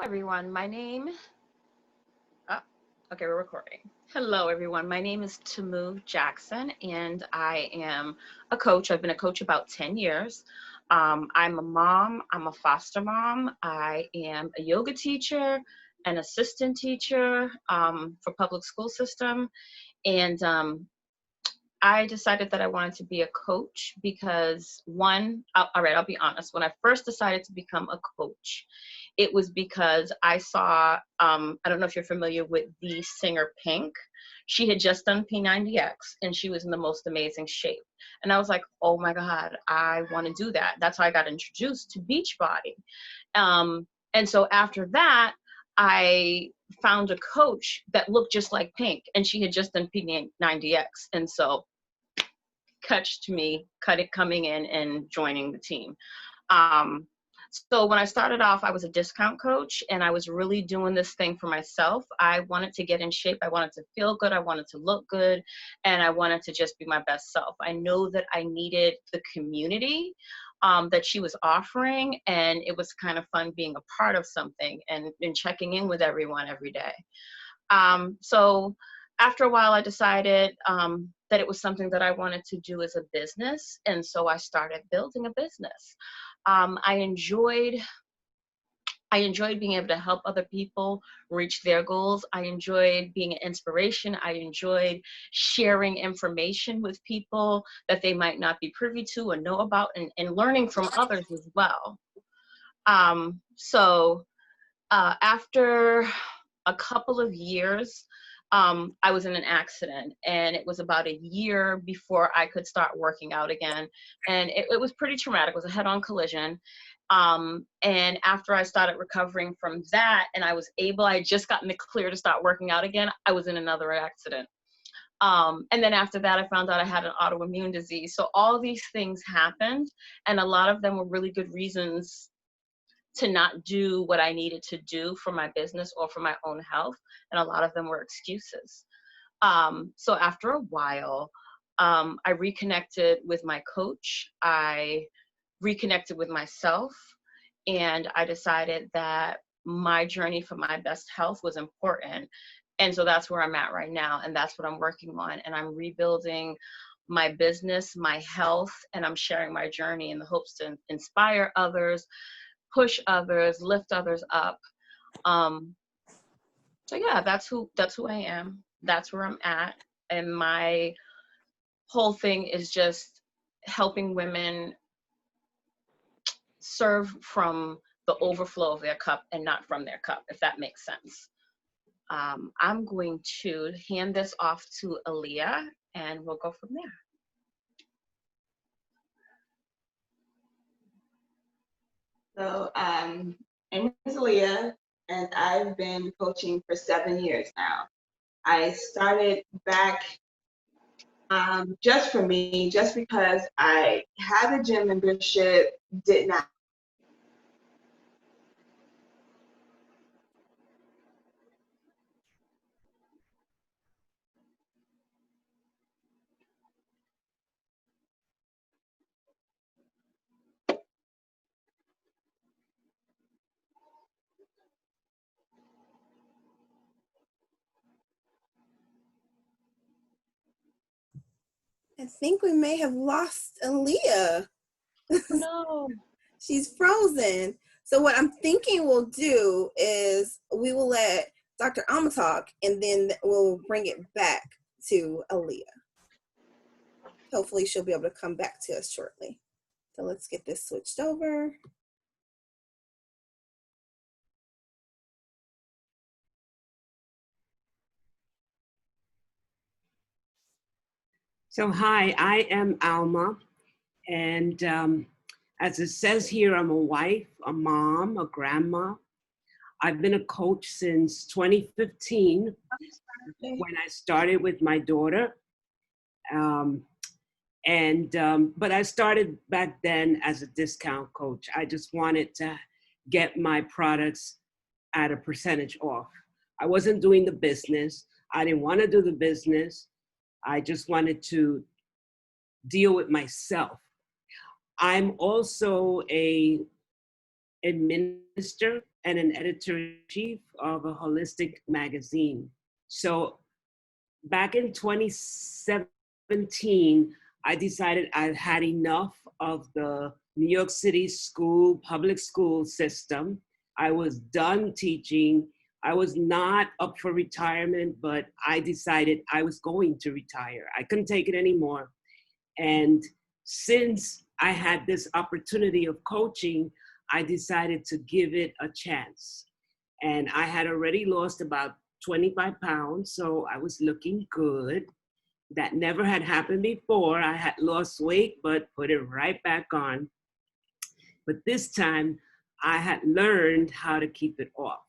Everyone. Oh, okay, we're recording. Hello, everyone. My name is Tamu Jackson, and I am a coach. I've been a coach about 10 years. I'm a mom. I'm a foster mom. I am a yoga teacher, an assistant teacher for public school system, and I decided that I wanted to be a coach because all right, I'll be honest. When I first decided to become a coach, it was because I saw, I don't know if you're familiar with the singer Pink. She had just done P90X and she was in the most amazing shape. And I was like, oh my God, I want to do that. That's how I got introduced to Beachbody. And so after that, I found a coach that looked just like Pink and she had just done P90X. And so cut it coming in and joining the team. Um, so when I started off, I was a discount coach and I was really doing this thing for myself. I wanted to get in shape. I wanted to feel good. I wanted to look good. And I wanted to just be my best self. I know that I needed the community that she was offering. And it was kind of fun being a part of something and checking in with everyone every day. So after a while, I decided that it was something that I wanted to do as a business. And so I started building a business. I enjoyed being able to help other people reach their goals. I enjoyed being an inspiration. I enjoyed sharing information with people that they might not be privy to or know about and learning from others as well. After a couple of years, I was in an accident and it was about a year before I could start working out again. And it was pretty traumatic. It was a head-on collision. And after I started recovering from that and I had just gotten the clear to start working out again, I was in another accident. And then after that, I found out I had an autoimmune disease. So all these things happened and a lot of them were really good reasons to not do what I needed to do for my business or for my own health. And a lot of them were excuses. So after a while, I reconnected with my coach. I reconnected with myself. And I decided that my journey for my best health was important. And so that's where I'm at right now. And that's what I'm working on. And I'm rebuilding my business, my health, and I'm sharing my journey in the hopes to inspire others, push others, lift others up. Um, so yeah, that's who I am. That's where I'm at. And my whole thing is just helping women serve from the overflow of their cup and not from their cup, if that makes sense. I'm going to hand this off to Aaliyah and we'll go from there. So, my name is Aaliyah, and I've been coaching for 7 years now. I started back just for me, just because I had a gym membership, did not. I think we may have lost Aaliyah. No. She's frozen. So what I'm thinking we'll do is we will let Dr. Alma talk and then we'll bring it back to Aaliyah. Hopefully she'll be able to come back to us shortly. So let's get this switched over. So hi, I am Alma, and as it says here, I'm a wife, a mom, a grandma. I've been a coach since 2015 when I started with my daughter. But I started back then as a discount coach. I just wanted to get my products at a percentage off. I wasn't doing the business. I didn't want to do the business. I just wanted to deal with myself. I'm also a administrator and an editor-in-chief of a holistic magazine. So back in 2017, I decided I had enough of the New York City public school system. I was done teaching. I was not up for retirement, but I decided I was going to retire. I couldn't take it anymore. And since I had this opportunity of coaching, I decided to give it a chance. And I had already lost about 25 pounds, so I was looking good. That never had happened before. I had lost weight, but put it right back on. But this time, I had learned how to keep it off.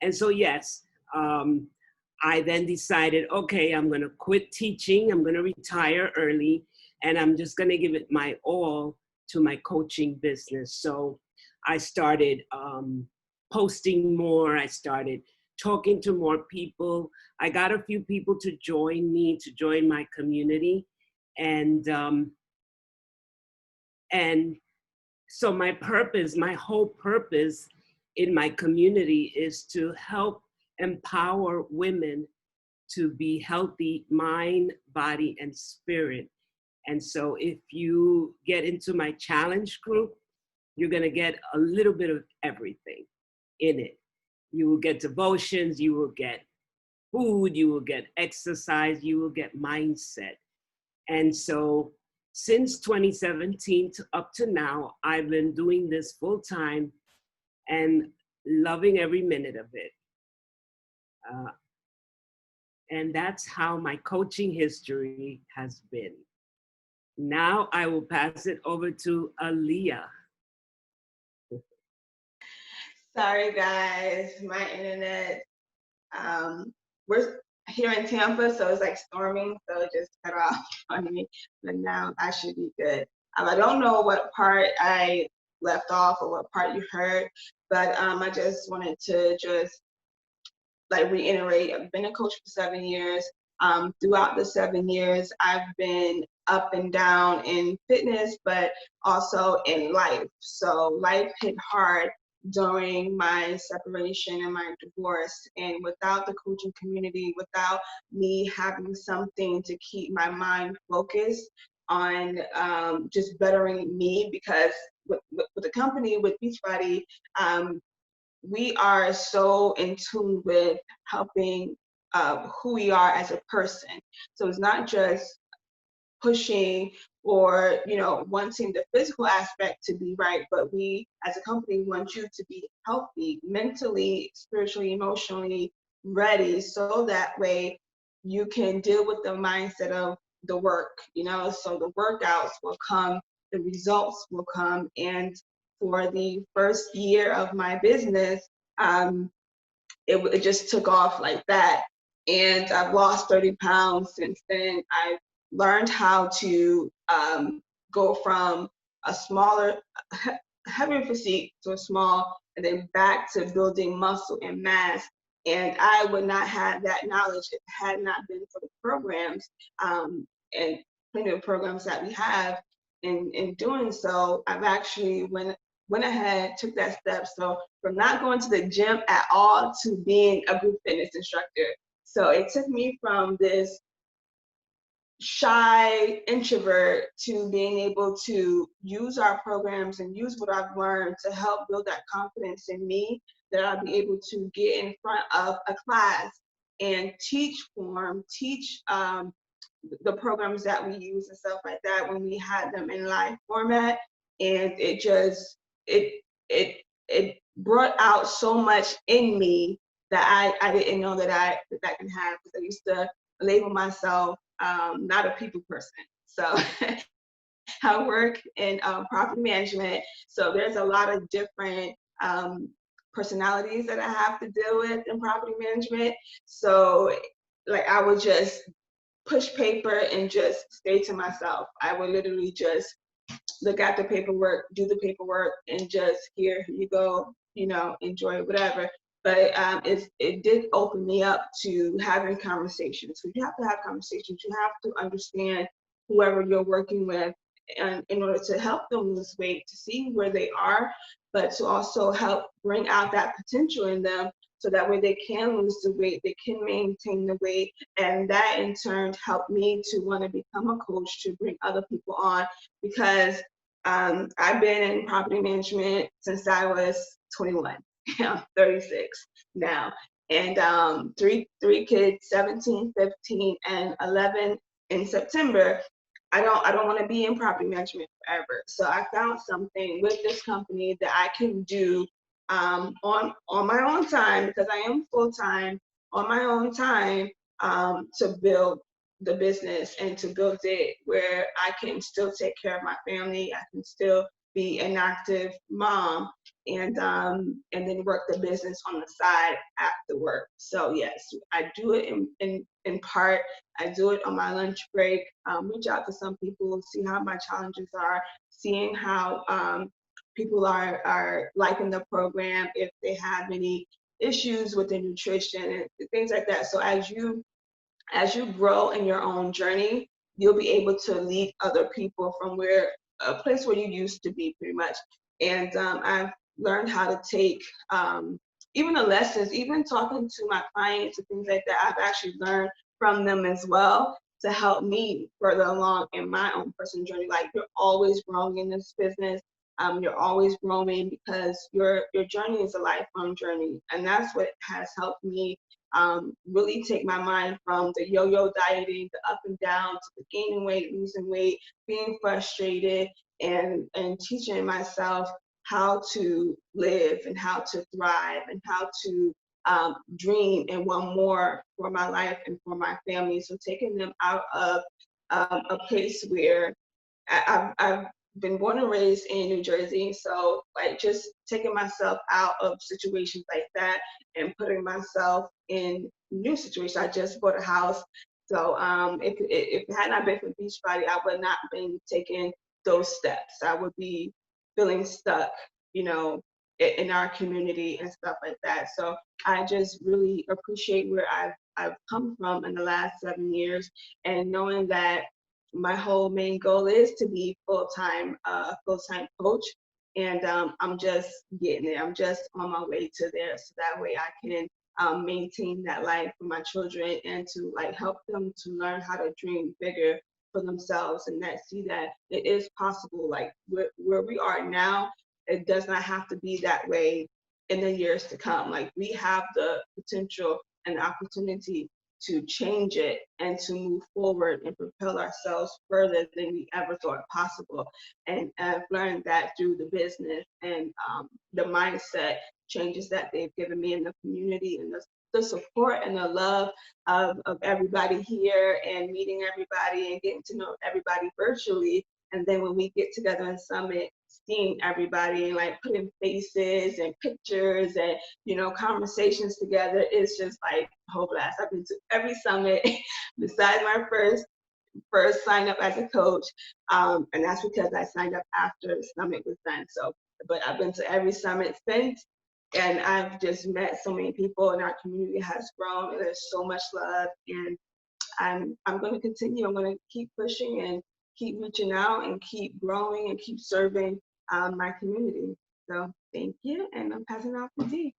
And so, yes, I then decided, okay, I'm going to quit teaching. I'm going to retire early, and I'm just going to give it my all to my coaching business. So I started posting more. I started talking to more people. I got a few people to join me, to join my community. And so my purpose, my whole purpose in my community is to help empower women to be healthy, mind, body, and spirit. And so if you get into my challenge group, you're gonna get a little bit of everything in it. You will get devotions, you will get food, you will get exercise, you will get mindset. And so since 2017 up to now, I've been doing this full time and loving every minute of it. And that's how my coaching history has been. Now I will pass it over to Aaliyah. Sorry, guys, my internet. We're here in Tampa, so it's like storming, so it just cut off on me. But now I should be good. I don't know what part I left off or what part you heard, but I just wanted to just like reiterate. I've been a coach for 7 years. Throughout the 7 years, I've been up and down in fitness, but also in life. So life hit hard during my separation and my divorce. And without the coaching community, without me having something to keep my mind focused on just bettering me, because with the company, with Beachbody, we are so in tune with helping who we are as a person. So it's not just pushing or wanting the physical aspect to be right, but we as a company want you to be healthy, mentally, spiritually, emotionally ready, so that way you can deal with the mindset of the work. So the workouts will come, the results will come. And for the first year of my business, it just took off like that. And I've lost 30 pounds since then. I've learned how to go from a smaller, heavier physique to a small, and then back to building muscle and mass. And I would not have that knowledge if it had not been for the programs and plenty of programs that we have. In doing so, I've actually went ahead, took that step. So from not going to the gym at all to being a group fitness instructor. So it took me from this shy introvert to being able to use our programs and use what I've learned to help build that confidence in me, that I'll be able to get in front of a class and teach the programs that we use and stuff like that when we had them in live format. And it brought out so much in me that I didn't know that can have, because I used to label myself not a people person. So I work in property management, so there's a lot of different personalities that I have to deal with in property management. So like I would just push paper and just stay to myself. I would literally just look at the paperwork, do the paperwork, and just here you go, enjoy whatever. But it did open me up to having conversations. So you have to have conversations. You have to understand whoever you're working with and in order to help them lose weight, to see where they are, but to also help bring out that potential in them so that way they can lose the weight, they can maintain the weight. And that in turn helped me to want to become a coach to bring other people on, because I've been in property management since I was 21. I'm 36 now. And three kids, 17, 15, and 11 in September. I don't want to be in property management forever. So I found something with this company that I can do on my own time, because I am full time, on my own time, to build the business and to build it where I can still take care of my family. I can still be an active mom, and then work the business on the side after work. So yes, I do it in part. I do it on my lunch break. Reach out to some people, see how my challenges are, seeing how people are liking the program, if they have any issues with their nutrition and things like that. So as you grow in your own journey, you'll be able to lead other people from a place where you used to be, pretty much. And I've learned how to take even the lessons, even talking to my clients and things like that, I've actually learned from them as well to help me further along in my own personal journey. Like, you're always growing in this business. You're always growing, because your journey is a lifelong journey. And that's what has helped me really take my mind from the yo-yo dieting, the up and down, to the gaining weight, losing weight, being frustrated, and teaching myself how to live and how to thrive and how to dream and want more for my life and for my family. So taking them out of a place where I've been born and raised in New Jersey, so like just taking myself out of situations like that and putting myself in new situations. I just bought a house, so if it had not been for Beachbody, I would not been taking those steps. I would be feeling stuck, you know, in our community and stuff like that. So I just really appreciate where I've come from in the last 7 years, and knowing that my whole main goal is to be full-time coach, and I'm just getting there. I'm just on my way to there, so that way I can maintain that life for my children, and to like help them to learn how to dream bigger for themselves, and that see that it is possible. Like where we are now, it does not have to be that way in the years to come. Like, we have the potential and the opportunity to change it and to move forward and propel ourselves further than we ever thought possible. And I've learned that through the business and the mindset changes that they've given me in the community, and the support and the love of everybody here, and meeting everybody and getting to know everybody virtually. And then when we get together in Summit, seeing everybody and like putting faces and pictures and, you know, conversations together, it's just like a whole blast. I've been to every Summit besides my first sign up as a coach, and that's because I signed up after the Summit was done. So, but I've been to every Summit since, and I've just met so many people, and our community has grown, and there's so much love. And I'm going to continue. I'm going to keep pushing and keep reaching out and keep growing and keep serving my community. So thank you, and I'm passing off to Dee.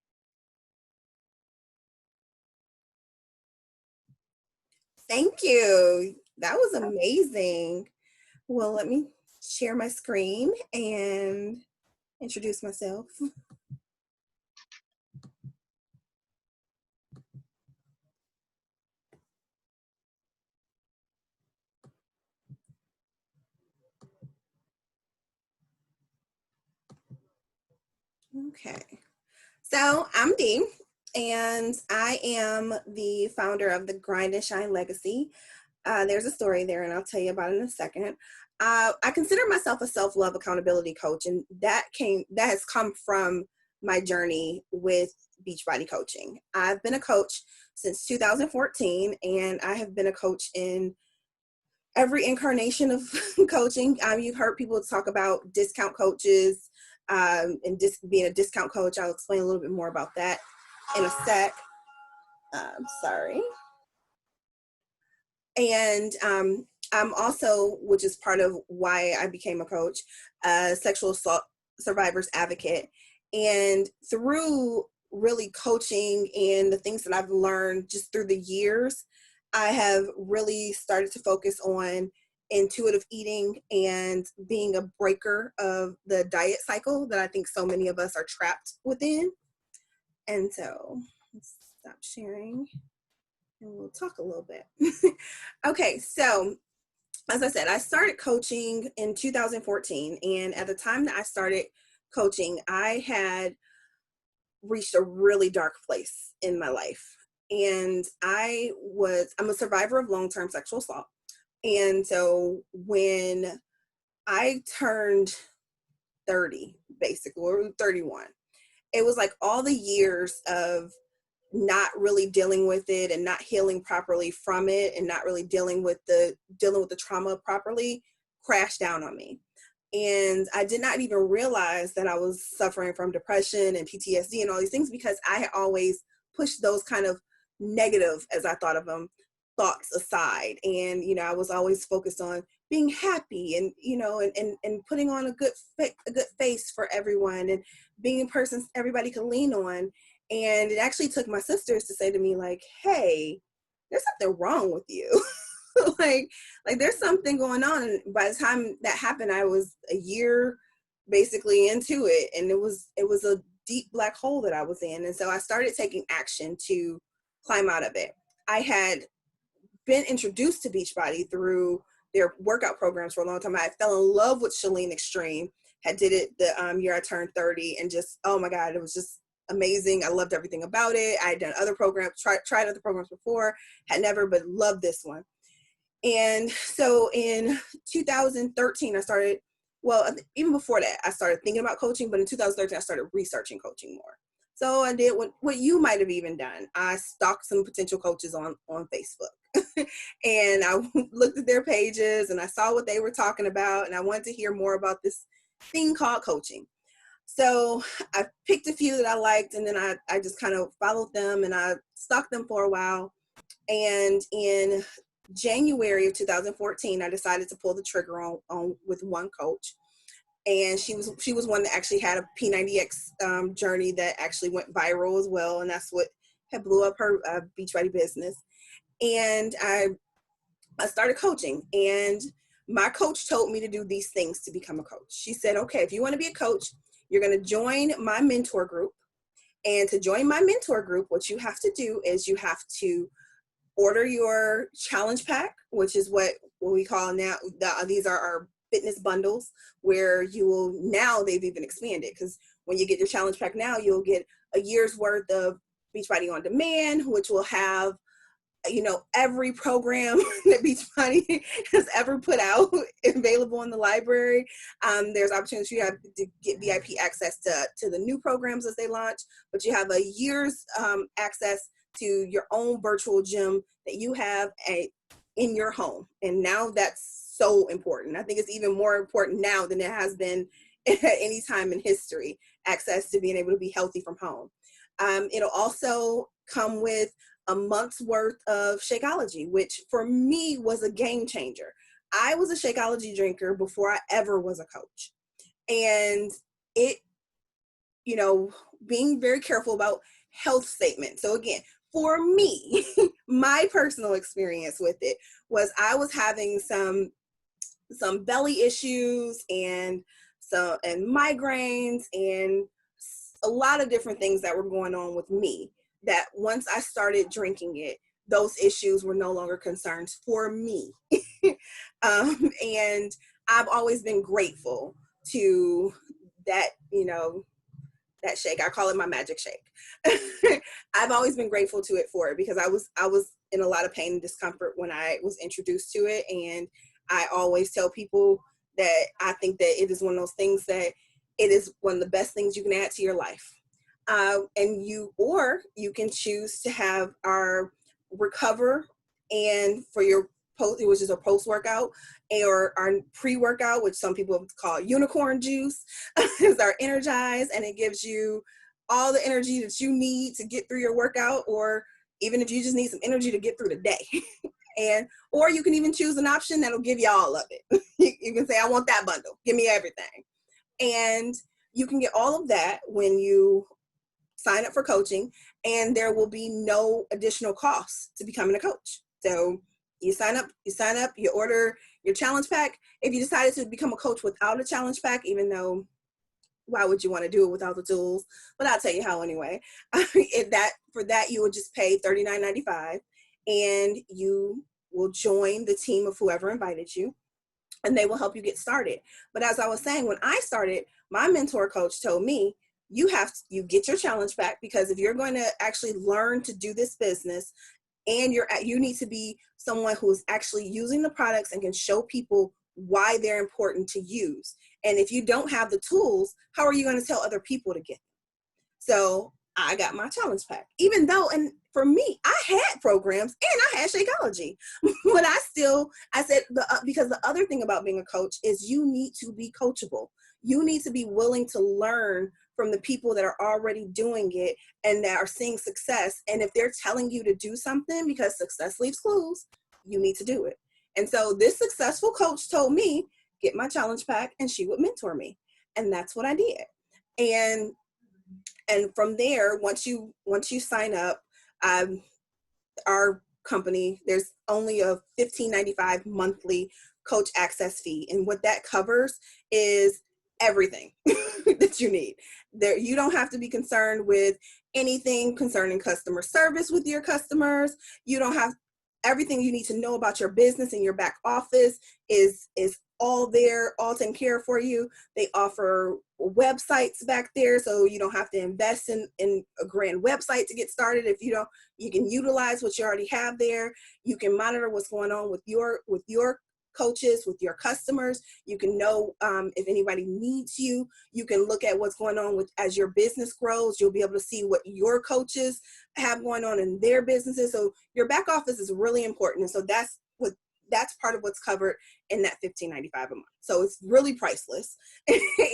Thank you. That was amazing. Well, let me share my screen and introduce myself. Okay. So I'm Dee, and I am the founder of the Grind and Shine Legacy. There's a story there, and I'll tell you about it in a second. I consider myself a self-love accountability coach, and that has come from my journey with Beachbody Coaching. I've been a coach since 2014, and I have been a coach in every incarnation of coaching. You've heard people talk about discount coaches and being a discount coach. I'll explain a little bit more about that in a sec. Sorry. And I'm also, which is part of why I became a coach, a sexual assault survivors advocate. And through really coaching and the things that I've learned just through the years, I have really started to focus on intuitive eating and being a breaker of the diet cycle that I think so many of us are trapped within. And so let's stop sharing and we'll talk a little bit. Okay, so as I said, I started coaching in 2014. And at the time that I started coaching, I had reached a really dark place in my life. And I'm a survivor of long-term sexual assault. And so when I turned 30, basically, or 31, it was like all the years of not really dealing with it and not healing properly from it and not really dealing with the trauma properly crashed down on me. And I did not even realize that I was suffering from depression and PTSD and all these things because I had always pushed those kind of negative, as I thought of them, thoughts aside. And, I was always focused on being happy and, and putting on a good face for everyone and being a person everybody could lean on. And it actually took my sisters to say to me, like, hey, there's something wrong with you. like there's something going on. And by the time that happened, I was a year basically into it. And it was a deep black hole that I was in. And so I started taking action to climb out of it. I had been introduced to Beachbody through their workout programs for a long time. I fell in love with Chalene Extreme, had did it the year I turned 30, and just, oh my God, it was just amazing. I loved everything about it. I had done other programs, tried other programs before, had never, but loved this one. And so in 2013, I started, well, even before that, I started thinking about coaching, but in 2013, I started researching coaching more. So I did what you might have even done. I stalked some potential coaches on Facebook and I looked at their pages and I saw what they were talking about. And I wanted to hear more about this thing called coaching. So I picked a few that I liked, and then I just kind of followed them and I stalked them for a while. And in January of 2014, I decided to pull the trigger on with one coach. And she was one that actually had a P90X journey that actually went viral as well. And that's what had blew up her Beachbody business. And I started coaching, and my coach told me to do these things to become a coach. She said, okay, if you want to be a coach, you're going to join my mentor group. And to join my mentor group, what you have to do is you have to order your challenge pack, which is what we call now, these are our fitness bundles, where you will, now they've even expanded, because when you get your challenge pack now, you'll get a year's worth of Beachbody On Demand, which will have, every program that Beachbody has ever put out available in the library. There's opportunities you have to get VIP access to the new programs as they launch, but you have a year's access to your own virtual gym that you have in your home. And now that's so important. I think it's even more important now than it has been at any time in history, access to being able to be healthy from home. It'll also come with a month's worth of Shakeology, which for me was a game changer. I was a Shakeology drinker before I ever was a coach. And it, being very careful about health statements. So again, for me, my personal experience with it was I was having some belly issues and migraines and a lot of different things that were going on with me, that once I started drinking it, those issues were no longer concerns for me. And I've always been grateful to that, that shake. I call it my magic shake. I've always been grateful to it for it, because I was in a lot of pain and discomfort when I was introduced to it. And I always tell people that I think that it is one of those things that it is one of the best things you can add to your life. And you can choose to have our Recover, and for your post, which is a post-workout, or our pre-workout, which some people call unicorn juice, is our Energize, and it gives you all the energy that you need to get through your workout, or even if you just need some energy to get through the day. And, or you can even choose an option that'll give you all of it. You can say, I want that bundle. Give me everything. And you can get all of that when you sign up for coaching, and there will be no additional costs to becoming a coach. So you sign up, you order your challenge pack. If you decided to become a coach without a challenge pack, even though why would you want to do it without the tools? But I'll tell you how anyway. For that, you would just pay $39.95, and you will join the team of whoever invited you, and they will help you get started. But as I was saying, when I started, my mentor coach told me, you get your challenge pack, because if you're going to actually learn to do this business, and you need to be someone who is actually using the products and can show people why they're important to use. And if you don't have the tools, how are you going to tell other people to get them? So I got my challenge pack, even though, and for me, I had programs and I had Shakeology, but I said, because the other thing about being a coach is you need to be coachable. You need to be willing to learn from the people that are already doing it and that are seeing success. And if they're telling you to do something, because success leaves clues, you need to do it. And so this successful coach told me, get my challenge pack, and she would mentor me. And that's what I did. And from there, once you sign up, our company, there's only a $15.95 monthly coach access fee. And what that covers is everything that you need. There, you don't have to be concerned with anything concerning customer service with your customers. You don't have everything you need to know about your business and your back office is all there, all taken care of for you. They offer websites back there, so you don't have to invest in a grand website to get started. If you don't, you can utilize what you already have there. You can monitor what's going on with your coaches, with your customers. You can know if anybody needs you. You can look at what's going on as your business grows. You'll be able to see what your coaches have going on in their businesses. So your back office is really important. And so that's part of what's covered in that $15.95 a month. So it's really priceless.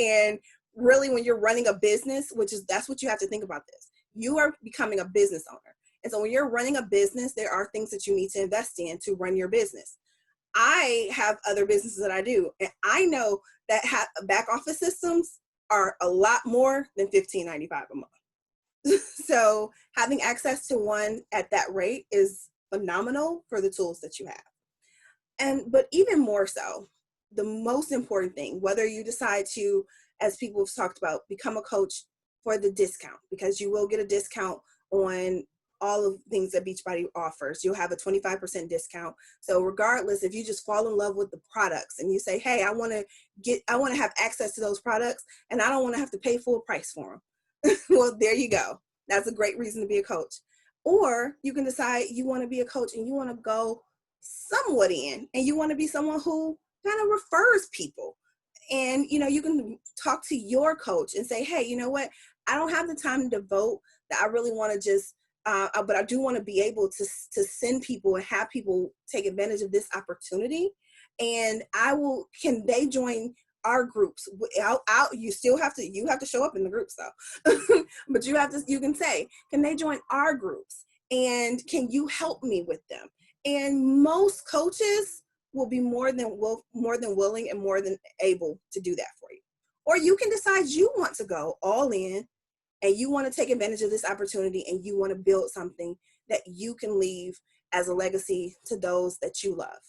And really, when you're running a business, that's what you have to think about this. You are becoming a business owner. And so when you're running a business, there are things that you need to invest in to run your business. I have other businesses that I do, and I know that back office systems are a lot more than $15.95 a month. So having access to one at that rate is phenomenal for the tools that you have. But even more so, the most important thing, whether you decide to, as people have talked about, become a coach for the discount, because you will get a discount on all of the things that Beachbody offers. You'll have a 25% discount. So regardless, if you just fall in love with the products and you say, hey, I want to have access to those products, and I don't want to have to pay full price for them. Well, there you go. That's a great reason to be a coach. Or you can decide you want to be a coach and you want to go somewhat in, and you want to be someone who kind of refers people. And, you can talk to your coach and say, hey, you know what? I don't have the time to devote that I really want to just, but I do want to be able to send people and have people take advantage of this opportunity. And can they join our groups? You have to show up in the groups though, but you can say, can they join our groups? And can you help me with them? And most coaches will be more than willing and more than able to do that for you. Or you can decide you want to go all in and you want to take advantage of this opportunity and you want to build something that you can leave as a legacy to those that you love.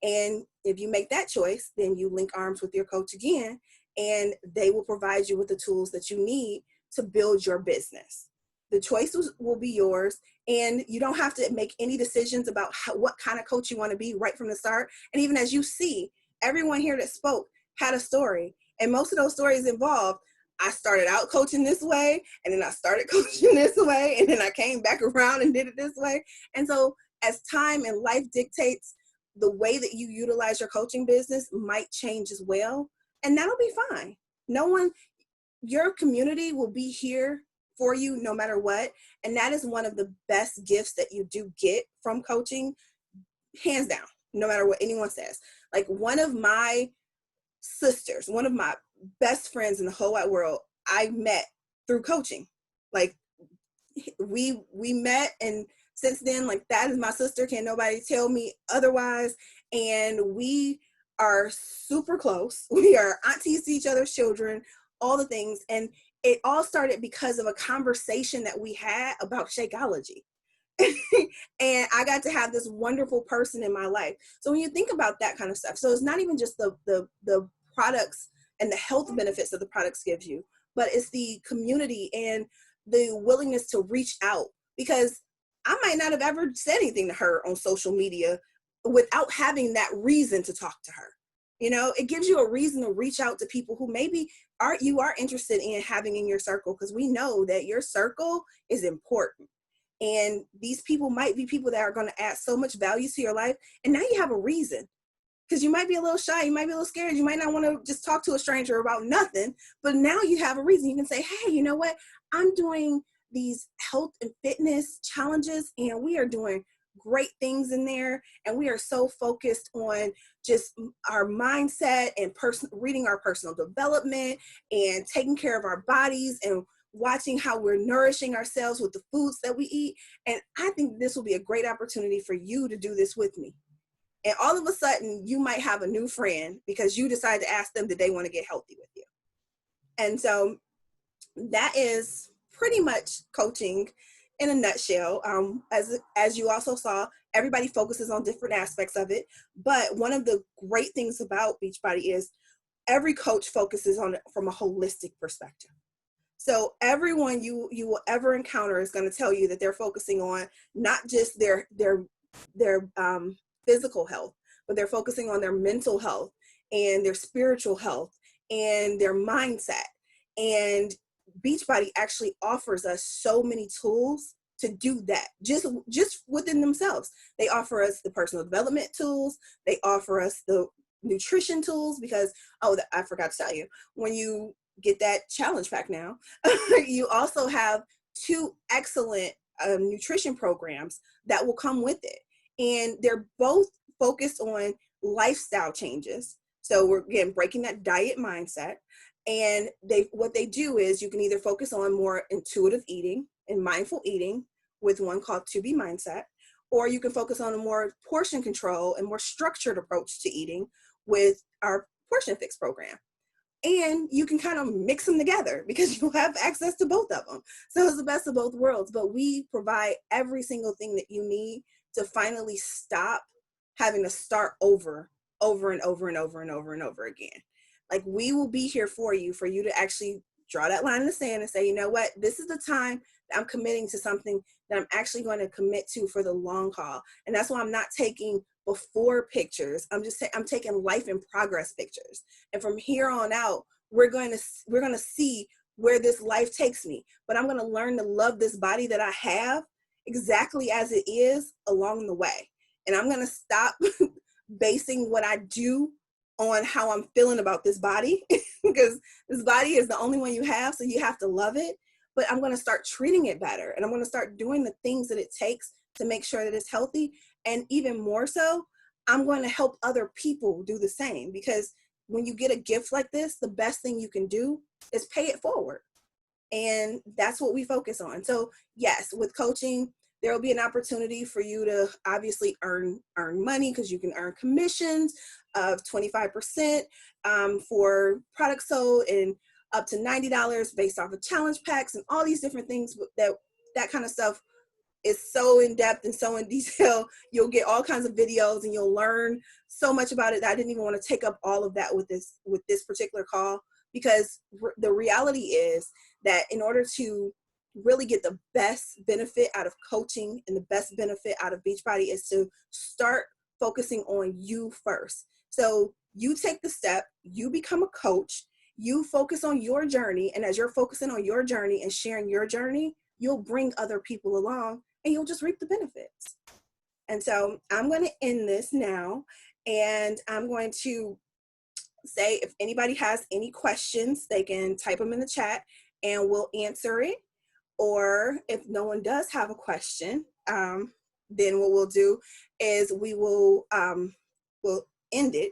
And if you make that choice, then you link arms with your coach again, and they will provide you with the tools that you need to build your business. The choice will be yours, and you don't have to make any decisions about what kind of coach you want to be right from the start. And even as you see, everyone here that spoke had a story, and most of those stories involved, I started out coaching this way, and then I started coaching this way, and then I came back around and did it this way. And so as time and life dictates, the way that you utilize your coaching business might change as well, and that'll be fine. Your community will be here for you no matter what. And that is one of the best gifts that you do get from coaching, hands down, no matter what anyone says. Like one of my sisters, one of my best friends in the whole wide world, I met through coaching. Like we met, and since then. Like, that is my sister. Can't nobody tell me otherwise. And we are super close. We are aunties to each other's children, all the things. And it all started because of a conversation that we had about Shakeology. And I got to have this wonderful person in my life. So when you think about that kind of stuff, so it's not even just the products and the health benefits that the products gives you, but it's the community and the willingness to reach out. Because I might not have ever said anything to her on social media without having that reason to talk to her. You know, it gives you a reason to reach out to people who maybe you are interested in having in your circle, because we know that your circle is important. And these people might be people that are going to add so much value to your life. And now you have a reason, because you might be a little shy. You might be a little scared. You might not want to just talk to a stranger about nothing. But now you have a reason. You can say, hey, you know what? I'm doing these health and fitness challenges, and we are doing great things in there. And we are so focused on just our mindset and reading our personal development and taking care of our bodies and watching how we're nourishing ourselves with the foods that we eat. And I think this will be a great opportunity for you to do this with me. And all of a sudden, you might have a new friend because you decide to ask them, did they want to get healthy with you? And so that is pretty much coaching in a nutshell. As you also saw, everybody focuses on different aspects of it. But one of the great things about Beachbody is every coach focuses on it from a holistic perspective. So everyone you will ever encounter is going to tell you that they're focusing on not just their physical health, but they're focusing on their mental health and their spiritual health and their mindset. And Beachbody actually offers us so many tools to do that, just within themselves. They offer us the personal development tools. They offer us the nutrition tools, because, I forgot to tell you, when you get that challenge pack now, you also have 2 excellent nutrition programs that will come with it. And they're both focused on lifestyle changes. So we're, again, breaking that diet mindset. And what they do is you can either focus on more intuitive eating and mindful eating with one called To Be Mindset, or you can focus on a more portion control and more structured approach to eating with our Portion Fix program. And you can kind of mix them together because you'll have access to both of them. So it's the best of both worlds. But we provide every single thing that you need to finally stop having to start over and over again. Like, we will be here for you to actually draw that line in the sand and say, you know what, this is the time that I'm committing to something that I'm actually going to commit to for the long haul. And that's why I'm not taking before pictures. I'm taking life in progress pictures. And from here on out, we're going to see where this life takes me. But I'm going to learn to love this body that I have exactly as it is along the way. And I'm going to stop basing what I do on how I'm feeling about this body, because this body is the only one you have, so you have to love it. But I'm going to start treating it better, and I'm going to start doing the things that it takes to make sure that it's healthy. And even more so, I'm going to help other people do the same, because when you get a gift like this, the best thing you can do is pay it forward. And that's what we focus on. So yes, with coaching, there will be an opportunity for you to obviously earn money, because you can earn commissions of 25% for products sold, and up to $90 based off of challenge packs and all these different things. That kind of stuff is so in depth and so in detail. You'll get all kinds of videos and you'll learn so much about it that I didn't even want to take up all of that with this particular call, because the reality is that in order to really get the best benefit out of coaching and the best benefit out of Beachbody is to start focusing on you first. So you take the step, you become a coach, you focus on your journey. And as you're focusing on your journey and sharing your journey, you'll bring other people along and you'll just reap the benefits. And so I'm going to end this now, and I'm going to say, if anybody has any questions, they can type them in the chat and we'll answer it. Or if no one does have a question, then what we'll do is we'll end it.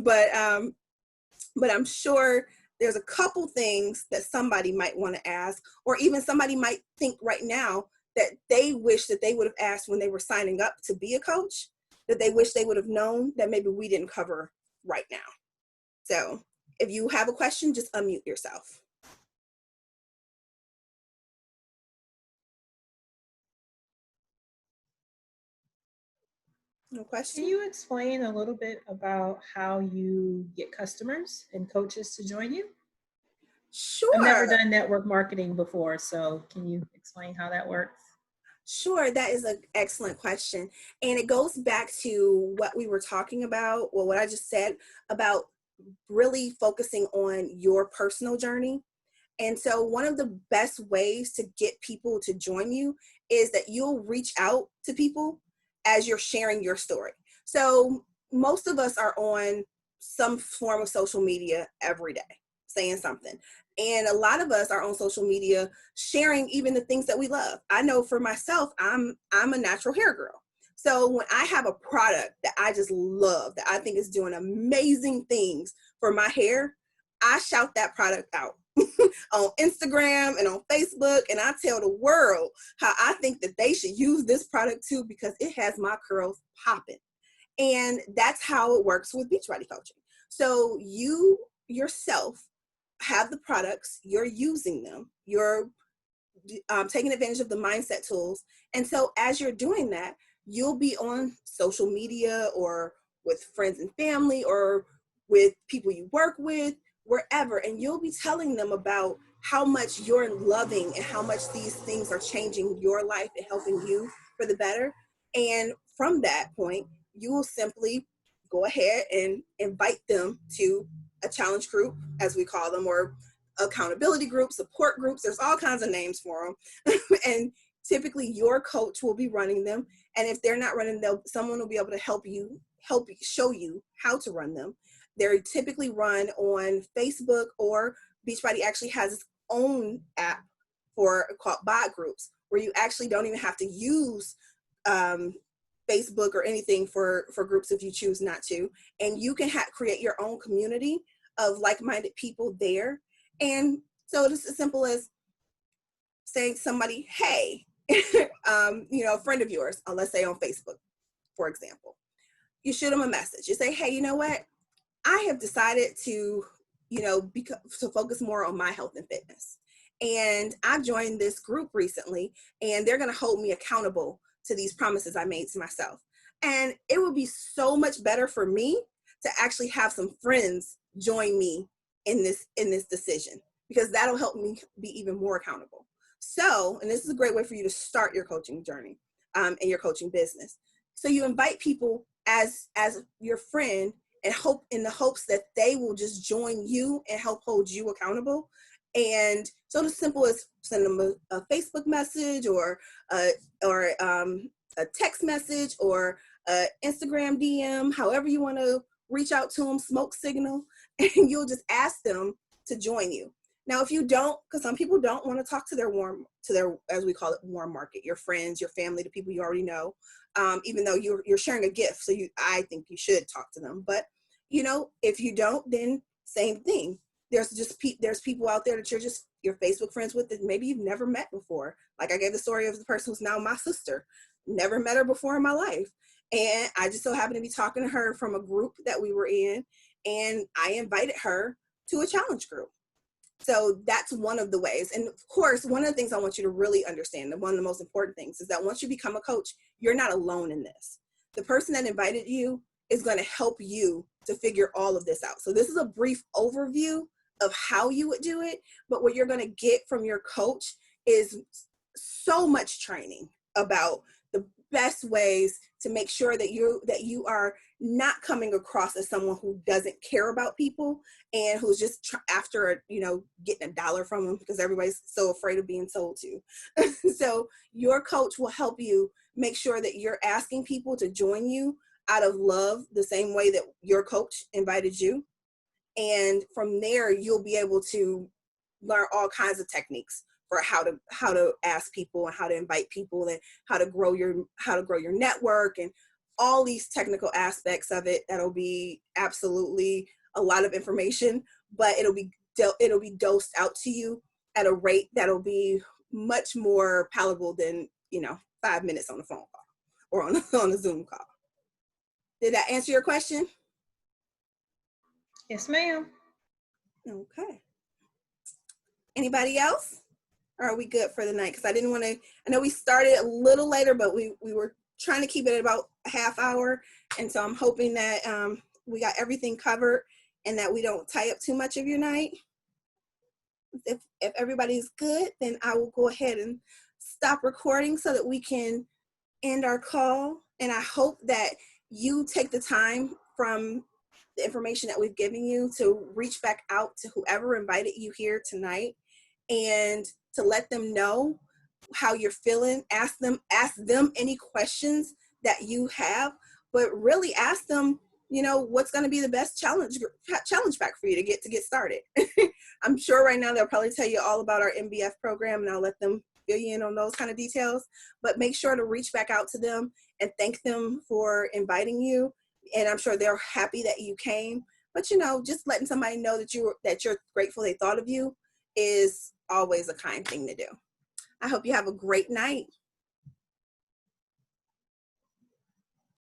But I'm sure there's a couple things that somebody might want to ask, or even somebody might think right now that they wish that they would have asked when they were signing up to be a coach, that they wish they would have known that maybe we didn't cover right now. So if you have a question, just unmute yourself. No question? Can you explain a little bit about how you get customers and coaches to join you? Sure. I've never done network marketing before, so can you explain how that works? Sure, that is an excellent question. And it goes back to what we were talking about, or what I just said about really focusing on your personal journey. And so one of the best ways to get people to join you is that you'll reach out to people as you're sharing your story. So most of us are on some form of social media every day, saying something. And a lot of us are on social media sharing even the things that we love. I know for myself, I'm a natural hair girl. So when I have a product that I just love, that I think is doing amazing things for my hair, I shout that product out on Instagram and on Facebook, and I tell the world how I think that they should use this product too, because it has my curls popping. And that's how it works with Beachbody Coaching. So you yourself have the products, you're using them, you're taking advantage of the mindset tools. And so as you're doing that, you'll be on social media or with friends and family or with people you work with, wherever, and you'll be telling them about how much you're loving and how much these things are changing your life and helping you for the better. And from that point, you will simply go ahead and invite them to a challenge group, as we call them, or accountability groups, support groups. There's all kinds of names for them. And typically your coach will be running them. And if they're not running them, someone will be able to help you show you how to run them. They're typically run on Facebook, or Beachbody actually has its own app called Bot Groups, where you actually don't even have to use Facebook or anything for groups if you choose not to. And you can create your own community of like-minded people there. And so it's as simple as saying to somebody, hey, a friend of yours, let's say on Facebook, for example, you shoot them a message. You say, hey, you know what? I have decided to, to focus more on my health and fitness. And I've joined this group recently, and they're going to hold me accountable to these promises I made to myself. And it would be so much better for me to actually have some friends join me in this decision, because that'll help me be even more accountable. So, and this is a great way for you to start your coaching journey and your coaching business. So you invite people as your friend, and hope in the hopes that they will just join you and help hold you accountable. And so it's simple as send them a Facebook message or a text message or a Instagram DM, however you want to reach out to them, smoke signal, and you'll just ask them to join you. Now, if you don't, because some people don't want to talk to their, as we call it, warm market, your friends, your family, the people you already know, even though you're sharing a gift. So I think you should talk to them. But, if you don't, then same thing. There's people out there that you're Facebook friends with that maybe you've never met before. Like I gave the story of the person who's now my sister. Never met her before in my life. And I just so happened to be talking to her from a group that we were in, and I invited her to a challenge group. So that's one of the ways. And of course, one of the things I want you to really understand, and one of the most important things, is that once you become a coach, you're not alone in this. The person that invited you is going to help you to figure all of this out. So this is a brief overview of how you would do it, but what you're going to get from your coach is so much training about the best ways to make sure that you are not coming across as someone who doesn't care about people and who's just after getting $1 from them, because everybody's so afraid of being sold to. So your coach will help you make sure that you're asking people to join you out of love, the same way that your coach invited you. And from there, you'll be able to learn all kinds of techniques for how to ask people and how to invite people and how to grow your network and all these technical aspects of it. That'll be absolutely a lot of information, but it'll be dosed out to you at a rate that'll be much more palatable than 5 minutes on the phone call or on a Zoom call. Did that answer your question? Yes, ma'am. Okay. Anybody else? Or are we good for the night? Because I know we started a little later, but we were trying to keep it at about a half hour. And so I'm hoping that we got everything covered and that we don't tie up too much of your night. If everybody's good, then I will go ahead and stop recording so that we can end our call. And I hope that you take the time from the information that we've given you to reach back out to whoever invited you here tonight and to let them know how you're feeling. Ask them any questions that you have, but really ask them, what's going to be the best challenge pack for you to get started. I'm sure right now they'll probably tell you all about our MBF program, and I'll let them fill you in on those kind of details, but make sure to reach back out to them and thank them for inviting you. And I'm sure they're happy that you came, but just letting somebody know that you're grateful they thought of you is always a kind thing to do. I hope you have a great night.